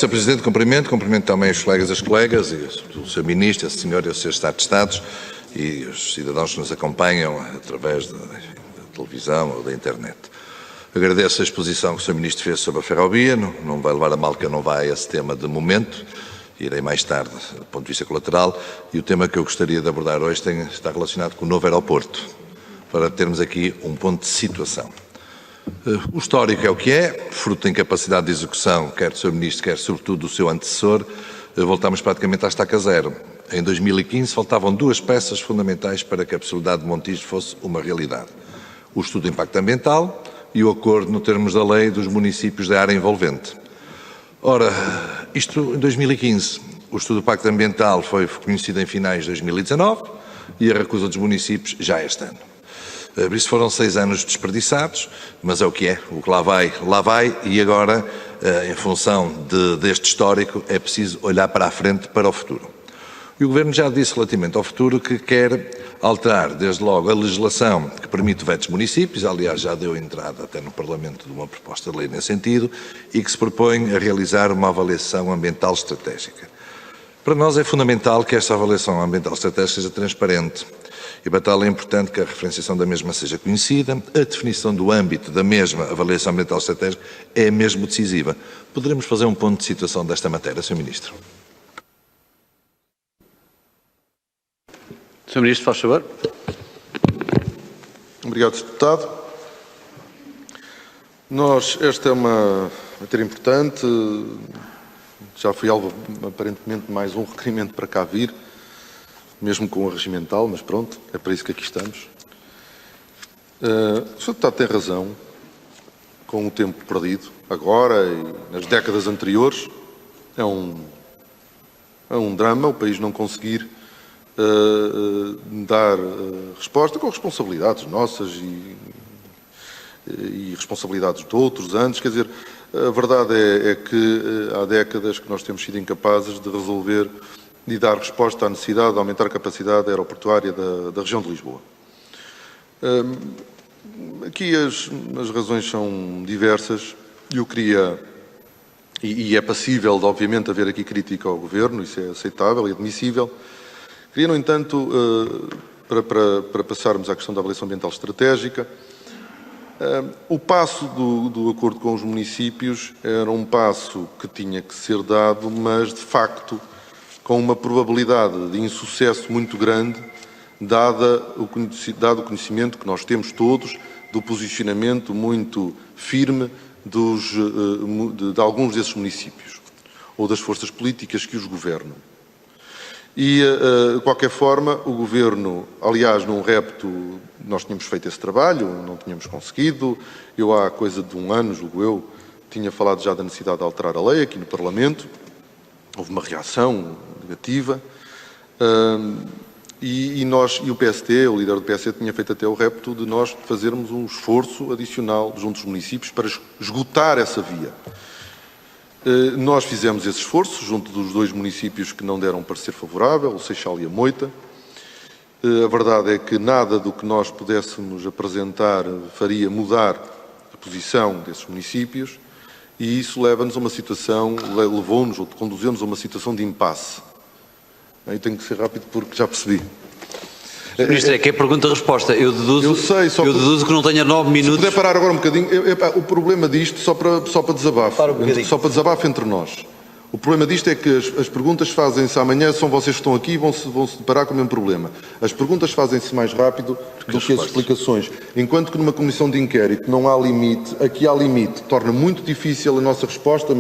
Sr. Presidente, cumprimento também os colegas e as colegas, e o Sr. Ministro, a Senhora e os Srs. Estados de Estados e os cidadãos que nos acompanham através da televisão ou da internet. Agradeço a exposição que o Sr. Ministro fez sobre a ferrovia, não vai levar a mal que eu não vá a esse tema de momento, irei mais tarde do ponto de vista colateral, e o tema que eu gostaria de abordar hoje está relacionado com o novo aeroporto, para termos aqui um ponto de situação. O histórico é o que é, fruto da incapacidade de execução, quer do Sr. Ministro, quer sobretudo do seu antecessor, voltámos praticamente à estaca zero. Em 2015 faltavam duas peças fundamentais para que a possibilidade de Montijo fosse uma realidade. O estudo de impacto ambiental e o acordo no termos da lei dos municípios da área envolvente. Ora, isto em 2015, o estudo de impacto ambiental foi conhecido em finais de 2019 e a recusa dos municípios já este ano. Por isso foram 6 anos desperdiçados, mas é o que é, o que lá vai, e agora, em função deste histórico, é preciso olhar para a frente, para o futuro. E o Governo já disse relativamente ao futuro que quer alterar, desde logo, a legislação que permite vetos municípios, aliás, já deu entrada até no Parlamento de uma proposta de lei nesse sentido, e que se propõe a realizar uma avaliação ambiental estratégica. Para nós é fundamental que esta avaliação ambiental estratégica seja transparente, e para tal é importante que a referenciação da mesma seja conhecida, a definição do âmbito da mesma avaliação ambiental estratégica é mesmo decisiva. Poderemos fazer um ponto de situação desta matéria, Sr. Ministro? Sr. Ministro, faz favor. Obrigado, Sr. Deputado. Esta é uma matéria importante, já foi algo, aparentemente, mais um requerimento para cá vir, mesmo com o regimental, mas pronto, é para isso que aqui estamos. O Sr. Deputado tem razão, com o tempo perdido, agora e nas décadas anteriores, é um drama o país não conseguir dar resposta com responsabilidades nossas e responsabilidades de outros antes. Quer dizer, a verdade é que há décadas que nós temos sido incapazes de resolver e dar resposta à necessidade de aumentar a capacidade aeroportuária da região de Lisboa. Aqui as razões são diversas. Eu queria, e é passível de, obviamente, haver aqui crítica ao Governo, isso é aceitável e admissível. Queria, no entanto, para passarmos à questão da avaliação ambiental estratégica, o passo do acordo com os municípios era um passo que tinha que ser dado, mas, de facto, com uma probabilidade de insucesso muito grande, dado o conhecimento que nós temos todos do posicionamento muito firme de alguns desses municípios, ou das forças políticas que os governam. E, de qualquer forma, o Governo, aliás, num repto, nós tínhamos feito esse trabalho, não tínhamos conseguido. Eu, há coisa de um ano, julgo eu, tinha falado já da necessidade de alterar a lei aqui no Parlamento. Houve uma reação negativa. E o PST, o líder do PST, tinha feito até o repto de nós fazermos um esforço adicional junto dos municípios para esgotar essa via. Nós fizemos esse esforço junto dos 2 municípios que não deram parecer favorável, o Seixal e a Moita. A verdade é que nada do que nós pudéssemos apresentar faria mudar a posição desses municípios, e isso leva-nos a uma situação, levou-nos ou conduziu-nos a uma situação de impasse. Eu tenho que ser rápido porque já percebi. Sr. Ministro, é que é pergunta-resposta. Eu deduzo que não tenha 9 minutos. Se puder parar agora um bocadinho, o problema disto, só para desabafo, só para desabafo entre nós. O problema disto é que as perguntas fazem-se amanhã, são vocês que estão aqui e vão se deparar com o mesmo problema. As perguntas fazem-se mais rápido do que as explicações. Enquanto que numa comissão de inquérito não há limite, aqui há limite. Torna muito difícil a nossa resposta,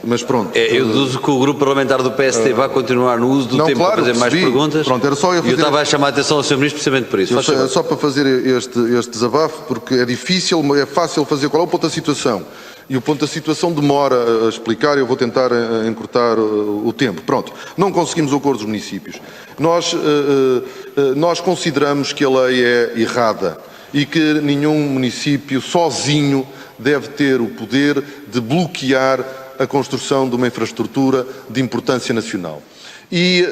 mas pronto. Eu deduzo que o grupo parlamentar do PST vai continuar no uso do tempo para fazer mais perguntas. Pronto, era só eu estava a chamar a atenção ao Sr. Ministro precisamente por isso. Só para fazer este desabafo, porque é difícil, é fácil fazer qual é o ponto da situação. E o ponto da situação demora a explicar, eu vou tentar encurtar o tempo. Pronto, não conseguimos o acordo dos municípios. Nós consideramos que a lei é errada e que nenhum município sozinho deve ter o poder de bloquear a construção de uma infraestrutura de importância nacional. E,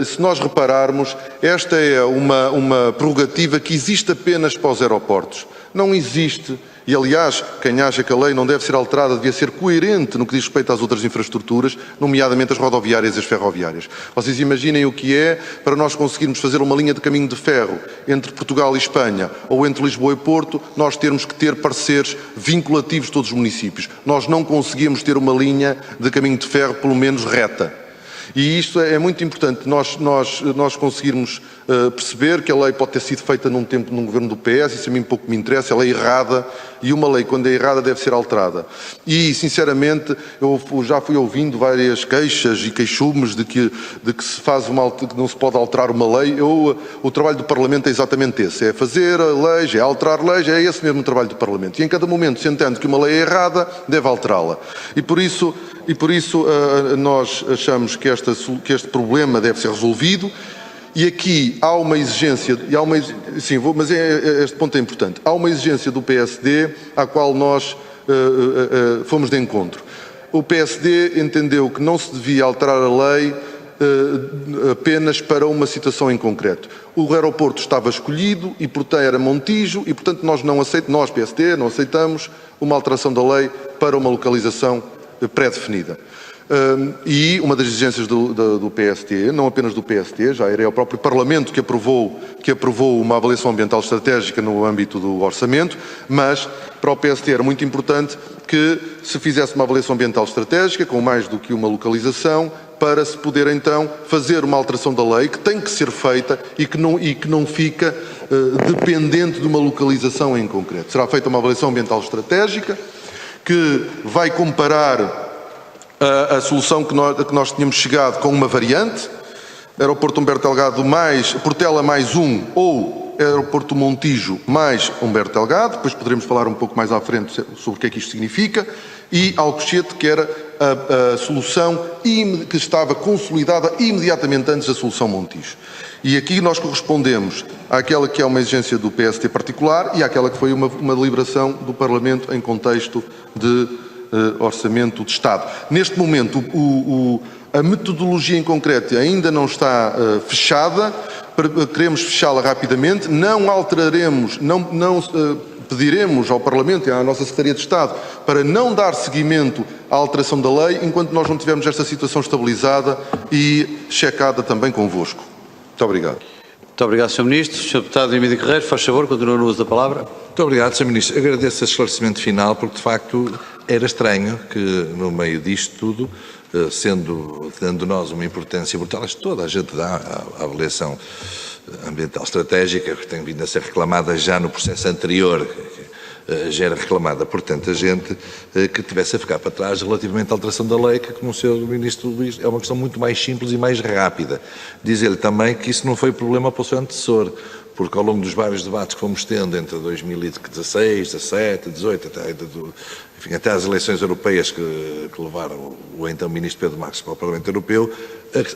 se nós repararmos, esta é uma prerrogativa que existe apenas para os aeroportos. Não existe E, aliás, quem acha que a lei não deve ser alterada devia ser coerente no que diz respeito às outras infraestruturas, nomeadamente as rodoviárias e as ferroviárias. Vocês imaginem o que é para nós conseguirmos fazer uma linha de caminho de ferro entre Portugal e Espanha ou entre Lisboa e Porto, nós termos que ter parceiros vinculativos de todos os municípios. Nós não conseguimos ter uma linha de caminho de ferro, pelo menos reta. E isto é muito importante, nós conseguirmos perceber que a lei pode ter sido feita num tempo num governo do PS, isso a mim pouco me interessa, ela é errada, e uma lei, quando é errada, deve ser alterada. E, sinceramente, eu já fui ouvindo várias queixas e queixumes de que se faz que não se pode alterar uma lei. O trabalho do Parlamento é exatamente esse, é fazer leis, é alterar leis, é esse mesmo o trabalho do Parlamento. E em cada momento, sentendo que uma lei é errada, deve alterá-la. E por isso nós achamos que este problema deve ser resolvido. E aqui há uma exigência, mas este ponto é importante, há uma exigência do PSD à qual nós fomos de encontro. O PSD entendeu que não se devia alterar a lei apenas para uma situação em concreto. O aeroporto estava escolhido e, portanto, era Montijo e, portanto, nós, PSD, não aceitamos uma alteração da lei para uma localização pré-definida. E uma das exigências do PSD, não apenas do PSD, já era o próprio Parlamento que aprovou uma avaliação ambiental estratégica no âmbito do orçamento, mas para o PSD era muito importante que se fizesse uma avaliação ambiental estratégica com mais do que uma localização para se poder então fazer uma alteração da lei que tem que ser feita e que não fica dependente de uma localização em concreto. Será feita uma avaliação ambiental estratégica que vai comparar a solução que nós tínhamos chegado com uma variante, Aeroporto Humberto Delgado mais Portela mais um ou Aeroporto Montijo mais Humberto Delgado, depois poderemos falar um pouco mais à frente sobre o que é que isto significa, e Alcochete, que era a solução que estava consolidada imediatamente antes da solução Montijo. E aqui nós correspondemos àquela que é uma exigência do PST particular e àquela que foi uma deliberação do Parlamento em contexto de Orçamento de Estado. Neste momento, a metodologia em concreto ainda não está fechada, queremos fechá-la rapidamente, não alteraremos, pediremos ao Parlamento e à nossa Secretaria de Estado para não dar seguimento à alteração da lei enquanto nós não tivermos esta situação estabilizada e checada também convosco. Muito obrigado. Muito obrigado, Sr. Ministro. Sr. Deputado Emílio Guerreiro, faz favor, continua no uso da palavra. Muito obrigado, Sr. Ministro. Agradeço esse esclarecimento final, porque de facto era estranho que no meio disto tudo, dando nós uma importância brutal, toda a gente dá à avaliação ambiental estratégica, que tem vindo a ser reclamada já no processo anterior, já era reclamada por tanta gente, que tivesse a ficar para trás relativamente à alteração da lei, que, como o Sr. Ministro diz, é uma questão muito mais simples e mais rápida. Dizer-lhe também que isso não foi problema para o seu antecessor, porque ao longo dos vários debates que fomos tendo entre 2016, 17, 18, até às eleições europeias que levaram o então Ministro Pedro Marques para o Parlamento Europeu,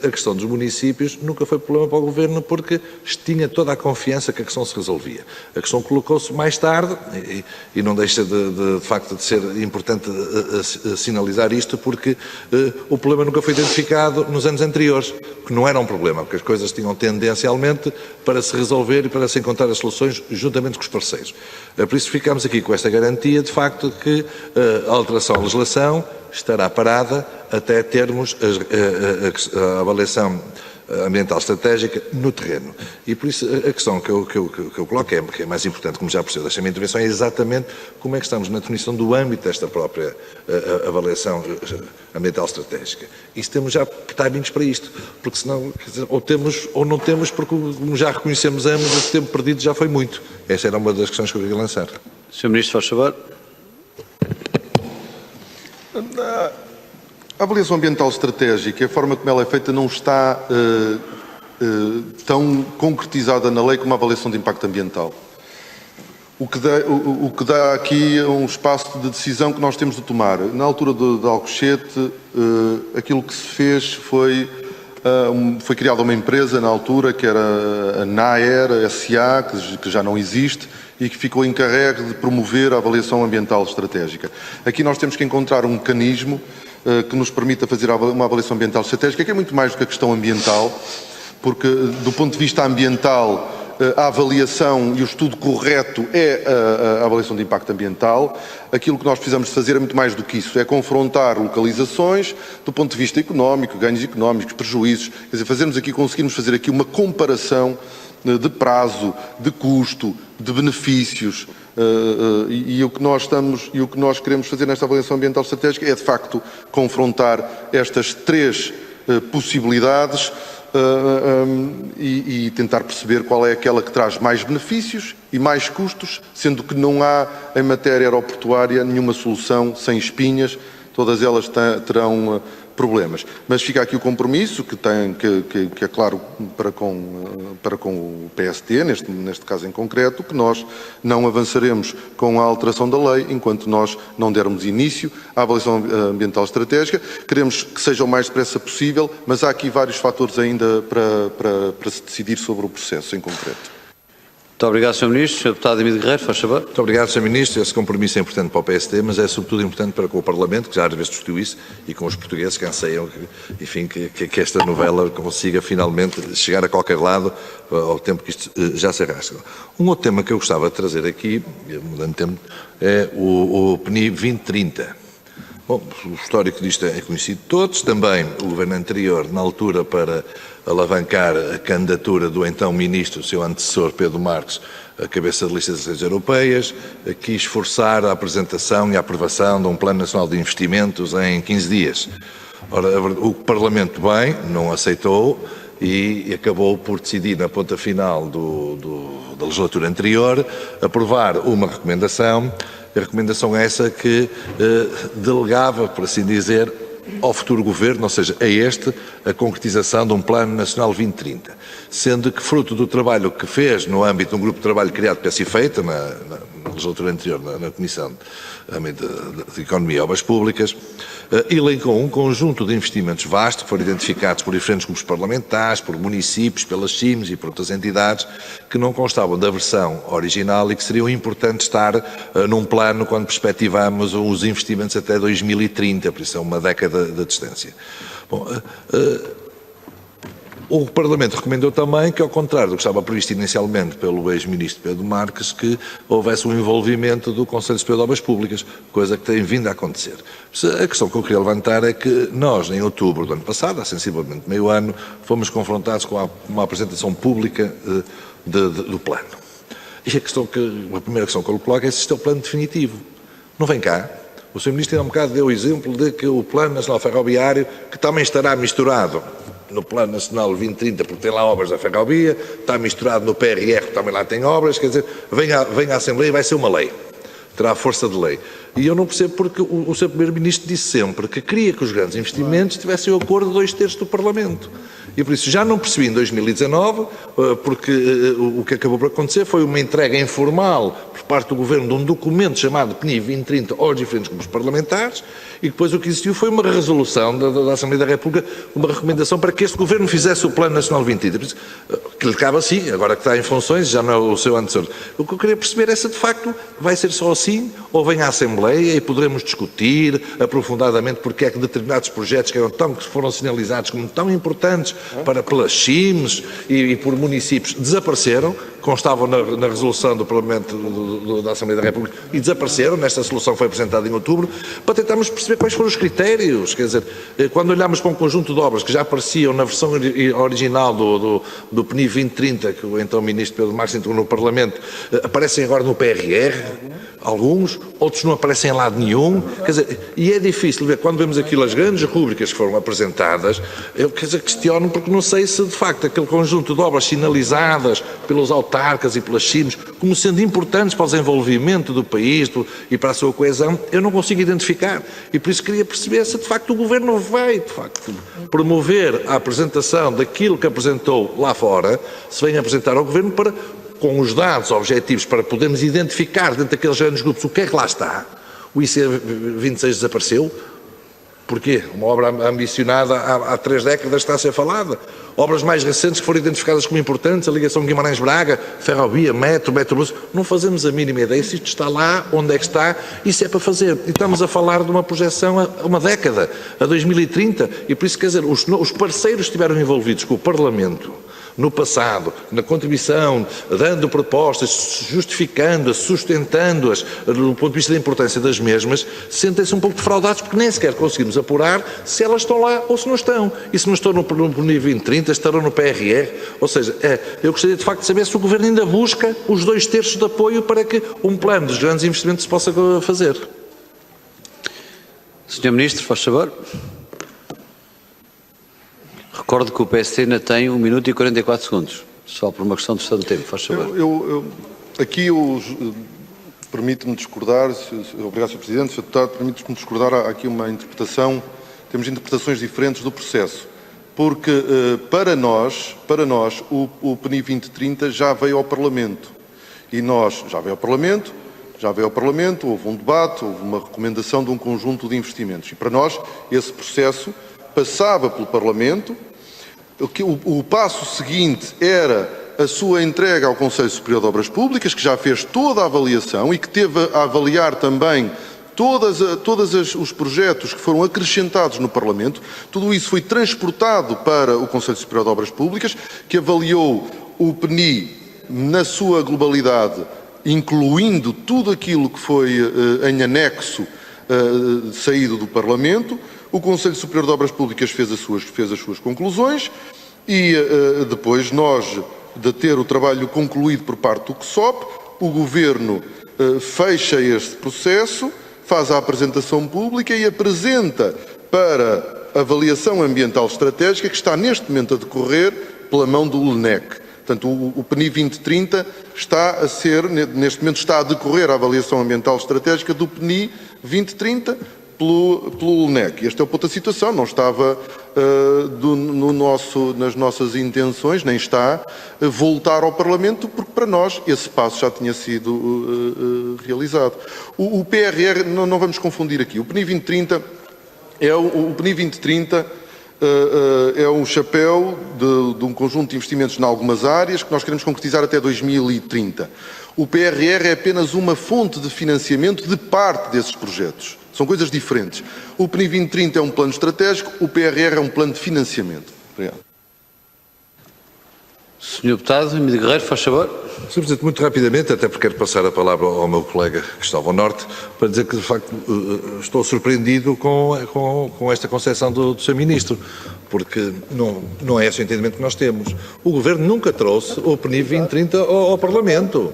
a questão dos municípios nunca foi problema para o Governo porque tinha toda a confiança que a questão se resolvia. A questão colocou-se mais tarde e não deixa de facto de ser importante sinalizar isto porque o problema nunca foi identificado nos anos anteriores, que não era um problema, porque as coisas tinham tendencialmente para se resolver e para se encontrar as soluções juntamente com os parceiros. Por isso ficamos aqui com esta garantia de facto que a alteração da legislação estará parada até termos a avaliação ambiental estratégica no terreno. E por isso a questão que eu coloco que é mais importante, como já percebeu desta minha intervenção, é exatamente como é que estamos na definição do âmbito desta própria avaliação ambiental estratégica. E se temos já timings para isto, porque senão ou temos ou não temos, porque como já reconhecemos ambos, o tempo perdido já foi muito. Essa era uma das questões que eu queria lançar. Sr. Ministro, faz favor. A avaliação ambiental estratégica, a forma como ela é feita, não está tão concretizada na lei como a avaliação de impacto ambiental. O que dá aqui é um espaço de decisão que nós temos de tomar. Na altura de Alcochete, aquilo que se fez foi criada uma empresa na altura, que era a NAER SA, que já não existe, e que ficou encarregue de promover a avaliação ambiental estratégica. Aqui nós temos que encontrar um mecanismo que nos permita fazer uma avaliação ambiental estratégica, que é muito mais do que a questão ambiental, porque do ponto de vista ambiental a avaliação e o estudo correto é a avaliação de impacto ambiental. Aquilo que nós precisamos de fazer é muito mais do que isso, é confrontar localizações do ponto de vista económico, ganhos económicos, prejuízos, quer dizer, conseguirmos fazer aqui uma comparação de prazo, de custo, de benefícios, e o que nós queremos fazer nesta avaliação ambiental estratégica é, de facto, confrontar estas três possibilidades e tentar perceber qual é aquela que traz mais benefícios e mais custos, sendo que não há, em matéria aeroportuária, nenhuma solução sem espinhas, todas elas terão problemas. Mas fica aqui o compromisso, que é claro para com o PST, neste caso em concreto, que nós não avançaremos com a alteração da lei enquanto nós não dermos início à avaliação ambiental estratégica. Queremos que seja o mais depressa possível, mas há aqui vários fatores ainda para se decidir sobre o processo em concreto. Muito obrigado, Sr. Ministro. Sr. Deputado Emílio Guerreiro, faz favor. Muito obrigado, Sr. Ministro. Esse compromisso é importante para o PSD, mas é sobretudo importante para com o Parlamento, que já às vezes discutiu isso, e com os portugueses que anseiam que esta novela consiga finalmente chegar a qualquer lado ao tempo que isto já se arrasta. Um outro tema que eu gostava de trazer aqui, mudando de tempo, é o PNI 2030. Bom, o histórico disto é conhecido de todos, também o governo anterior, na altura, para alavancar a candidatura do então ministro, o seu antecessor Pedro Marques, a cabeça de listas das eleições europeias, quis forçar a apresentação e a aprovação de um Plano Nacional de Investimentos em 15 dias. Ora, o Parlamento bem não aceitou e acabou por decidir, na ponta final da legislatura anterior, aprovar uma recomendação. A recomendação é essa que delegava, por assim dizer, ao futuro governo, ou seja, a este, a concretização de um Plano Nacional 2030. Sendo que, fruto do trabalho que fez no âmbito de um grupo de trabalho criado para esse efeito, na legislatura anterior, na Comissão de Economia e Obras Públicas, elencou um conjunto de investimentos vastos que foram identificados por diferentes grupos parlamentares, por municípios, pelas CIMs e por outras entidades, que não constavam da versão original e que seriam importantes estar num plano quando perspectivamos os investimentos até 2030, por isso é uma década de distância. Bom, o Parlamento recomendou também que, ao contrário do que estava previsto inicialmente pelo ex-ministro Pedro Marques, que houvesse um envolvimento do Conselho Superior de Obras Públicas, coisa que tem vindo a acontecer. A questão que eu queria levantar é que nós, em outubro do ano passado, há sensivelmente meio ano, fomos confrontados com uma apresentação pública do plano. E a primeira questão que eu lhe coloco é se isto é o plano definitivo. Não vem cá. O Sr. Ministro há um bocado deu o exemplo de que o Plano Nacional Ferroviário, que também estará misturado no Plano Nacional 2030, porque tem lá obras da ferrovia, está misturado no PRR, que também lá tem obras, quer dizer, vem à Assembleia e vai ser uma lei. Terá força de lei. E eu não percebo porque o Sr. Primeiro-Ministro disse sempre que queria que os grandes investimentos tivessem o acordo de 2/3 do Parlamento. E por isso já não percebi em 2019, porque o que acabou por acontecer foi uma entrega informal por parte do Governo de um documento chamado PNI 2030 aos diferentes grupos parlamentares, e depois o que existiu foi uma resolução da Assembleia da República, uma recomendação para que este Governo fizesse o Plano Nacional 2030. Por isso, que lhe cabe assim, agora que está em funções, já não é o seu antecessor. O que eu queria perceber é se de facto vai ser só assim, ou vem à Assembleia e poderemos discutir aprofundadamente porque é que determinados projetos que foram sinalizados como tão importantes pelas CIMs e por municípios desapareceram, constavam na resolução do Parlamento da Assembleia da República e desapareceram, nesta solução que foi apresentada em outubro, para tentarmos perceber quais foram os critérios. Quer dizer, quando olhamos para um conjunto de obras que já apareciam na versão original do PNI 2030, que o então Ministro Pedro Marques entrou no Parlamento, aparecem agora no PRR, alguns, outros não aparecem em lado nenhum, quer dizer, e é difícil ver, quando vemos aquilo, as grandes rúbricas que foram apresentadas, eu questiono porque não sei se de facto aquele conjunto de obras sinalizadas pelos autarcas e pelas CIMs como sendo importantes para o desenvolvimento do país e para a sua coesão, eu não consigo identificar. E por isso queria perceber se de facto o Governo vai, de facto, promover a apresentação daquilo que apresentou lá fora, se vem apresentar ao Governo com os dados objetivos para podermos identificar dentro daqueles grandes grupos o que é que lá está. O IC26 desapareceu. Porquê? Uma obra ambicionada há 3 décadas está a ser falada. Obras mais recentes que foram identificadas como importantes, a ligação Guimarães-Braga, ferrovia, metrobus, não fazemos a mínima ideia se isto está lá, onde é que está, isso é para fazer. E estamos a falar de uma projeção a uma década, a 2030, e por isso, quer dizer, os parceiros que estiveram envolvidos com o Parlamento no passado, na contribuição, dando propostas, justificando-as, sustentando-as, do ponto de vista da importância das mesmas, sentem-se um pouco defraudados porque nem sequer conseguimos apurar se elas estão lá ou se não estão. E se não estão no nível 2030, estarão no PRR. Ou seja, eu gostaria de facto de saber se o Governo ainda busca os 2/3 de apoio para que um plano dos grandes investimentos se possa fazer. Sr. Ministro, faz favor. Recordo que o PSD ainda tem 1 minuto e 44 segundos, só por uma questão de gestão do tempo, faz favor. Aqui permite-me discordar, obrigado, Sr. Presidente, Sr. Deputado, permite-me discordar, há aqui uma interpretação, temos interpretações diferentes do processo, porque para nós o PNI 2030 já veio ao Parlamento, e nós, já veio ao Parlamento, houve um debate, houve uma recomendação de um conjunto de investimentos, e para nós esse processo passava pelo Parlamento. O passo seguinte era a sua entrega ao Conselho Superior de Obras Públicas, que já fez toda a avaliação e que teve a avaliar também todos os projetos que foram acrescentados no Parlamento. Tudo isso foi transportado para o Conselho Superior de Obras Públicas, que avaliou o PNI na sua globalidade, incluindo tudo aquilo que foi em anexo saído do Parlamento. O Conselho Superior de Obras Públicas fez as suas conclusões e depois nós, de ter o trabalho concluído por parte do CSOP, o Governo fecha este processo, faz a apresentação pública e apresenta para avaliação ambiental estratégica, que está neste momento a decorrer pela mão do LNEC. Portanto, o PNI 2030 neste momento está a decorrer a avaliação ambiental estratégica do PNI 2030 pelo LNEC. Este é o ponto da situação, não estava nas nossas intenções, nem está voltar ao Parlamento, porque para nós esse passo já tinha sido realizado. O PRR, não vamos confundir aqui, o PNI 2030 é um chapéu de um conjunto de investimentos em algumas áreas que nós queremos concretizar até 2030. O PRR é apenas uma fonte de financiamento de parte desses projetos. São coisas diferentes. O PNI 2030 é um plano estratégico, o PRR é um plano de financiamento. Obrigado. Sr. Deputado Emílio Guerreiro, faz favor. Sr. Presidente, muito rapidamente, até porque quero passar a palavra ao meu colega Cristóvão Norte, para dizer que, de facto, estou surpreendido com esta concepção do Sr. Ministro, porque não é esse o entendimento que nós temos. O Governo nunca trouxe o PNI 2030 ao Parlamento.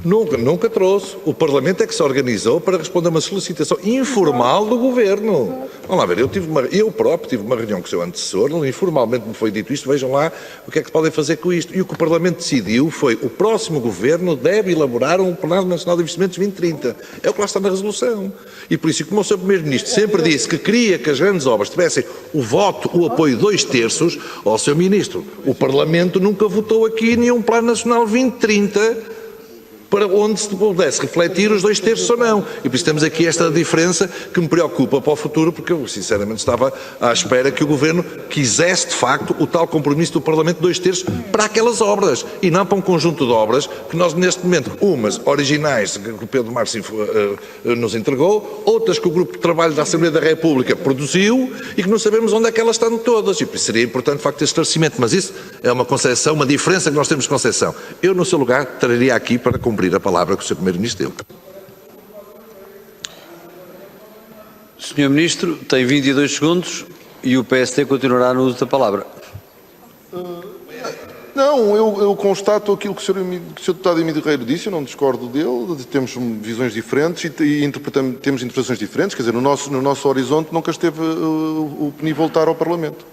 Nunca trouxe. O Parlamento é que se organizou para responder a uma solicitação informal do Governo. Vamos lá ver, eu próprio tive uma reunião com o seu antecessor, informalmente me foi dito isto, vejam lá o que é que podem fazer com isto. E o que o Parlamento decidiu foi o próximo Governo deve elaborar um Plano Nacional de Investimentos 2030. É o que lá está na resolução. E por isso, como o Sr. Primeiro-Ministro sempre disse que queria que as grandes obras tivessem o apoio 2/3, ao Sr. Ministro, o Parlamento nunca votou aqui nenhum Plano Nacional 2030 para onde se pudesse refletir os 2/3 ou não. E por isso temos aqui esta diferença que me preocupa para o futuro, porque eu sinceramente estava à espera que o Governo quisesse de facto o tal compromisso do Parlamento 2/3 para aquelas obras e não para um conjunto de obras que nós neste momento, umas originais que o Pedro Marcinho nos entregou, outras que o Grupo de Trabalho da Assembleia da República produziu e que não sabemos onde é que elas estão todas. E por isso seria importante de facto esse esclarecimento, mas isso é uma concepção, uma diferença que nós temos de concepção. Eu no seu lugar traria aqui para cumprir a palavra que o Sr. Primeiro-Ministro deu. Sr. Ministro, tem 22 segundos e o PSD continuará no uso da palavra. Não, eu constato aquilo que o Sr. Deputado Emílio Guerreiro disse, eu não discordo dele, temos visões diferentes e temos interpretações diferentes, quer dizer, no nosso horizonte nunca esteve o PNI voltar ao Parlamento.